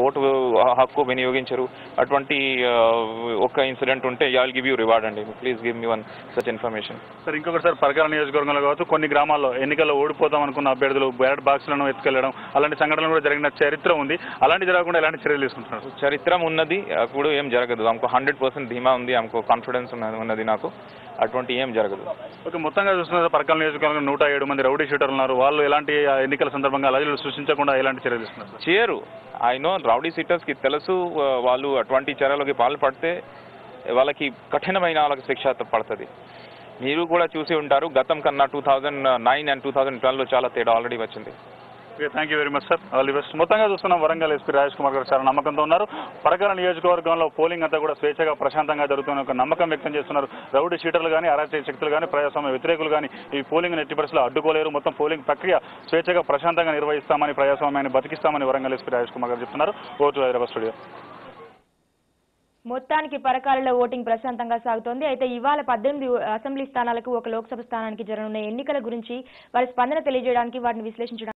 Vote హక్కు వినియోగించరు అటువంటి ఒక ఇన్సిడెంట్ ఉంటే I will give you reward అండి. Please give me one such information. Sir ఇంకొకటి సార్, పరకాల నియోజకవర్గంలో కావచ్చు కొన్ని గ్రామాల్లో ఎన్నికల్లో ఓడిపోతాం అనుకున్న అభ్యర్థులు బ్యాలెట్ బాక్సులను ఎత్తుకెళ్లడం అలాంటి సంఘటనలు కూడా జరిగిన చరిత్ర ఉంది. అలాంటి జరగకుండా ఎలాంటి చర్యలు తీసుకుంటున్నారు? చరిత్ర ఉన్నది, అప్పుడు ఏం జరగదు. ఆమెకు 100% ధీమా ఉంది, ఆమెకు కాన్ఫిడెన్స్ ఉన్నది. నాకు అటువంటి ఏం జరగదు. ఓకే, మొత్తంగా చూస్తున్నారు పరకాల నియోజకవర్గంలో 107 మంది రౌడీ షూటర్లు ఉన్నారు. వాళ్ళు ఎలాంటి ఎన్నికల సందర్భంగా అలజడులు సృష్టించకుండా ఎలాంటి చర్యలు తీసుకున్నారు? చేయరు. ఐ నో రౌడీ సీటర్స్కి తెలుసు, వాళ్ళు అటువంటి చర్యలకి పాల్పడితే వాళ్ళకి కఠినమైన వాళ్ళకి శిక్ష పడుతుంది. మీరు కూడా చూసి ఉంటారు, గతం కన్నా 2009 and 2012లో చాలా తేడా ఆల్రెడీ వచ్చింది. Okay, thank you very much sir, all the best. మొత్తంగా చూస్తున్నాం వరంగల్ ఎస్పీ రాజేష్ కుమార్ గారు చాలా నమ్మకంతో ఉన్నారు. పరకాల నియోజకవర్గంలో పోలింగ్ అంతా కూడా స్వేచ్ఛగా ప్రశాంతంగా జరుగుతున్న ఒక నమ్మకం వ్యక్తం చేస్తున్నారు. రౌడీ షీటర్లు కానీ అరాచక శక్తులు కానీ ప్రజాస్వామ్య వ్యతిరేకులు కానీ ఈ పోలింగ్ ఎట్టి పరిస్థితుల్లో అడ్డుకోలేరు. మొత్తం పోలింగ్ ప్రక్రియ స్వేచ్ఛగా ప్రశాంతంగా నిర్వహిస్తామని, ప్రజాస్వామ్యాన్ని బతికిస్తామని వరంగల్ ఎస్పీ రాజేష్ కుమార్ గారు చెప్తున్నారు. Vote Hyderabad studio. మొత్తానికి పరకాలలో ఓటింగ్ ప్రశాంతంగా సాగుతోంది. అయితే ఇవాళ 18 అసెంబ్లీ స్థానాలకు ఒక లోక్సభ స్థానానికి జరగనున్న ఎన్నికల గురించి వారి స్పందన తెలియజేయడానికి వాటిని విశ్లేషించడానికి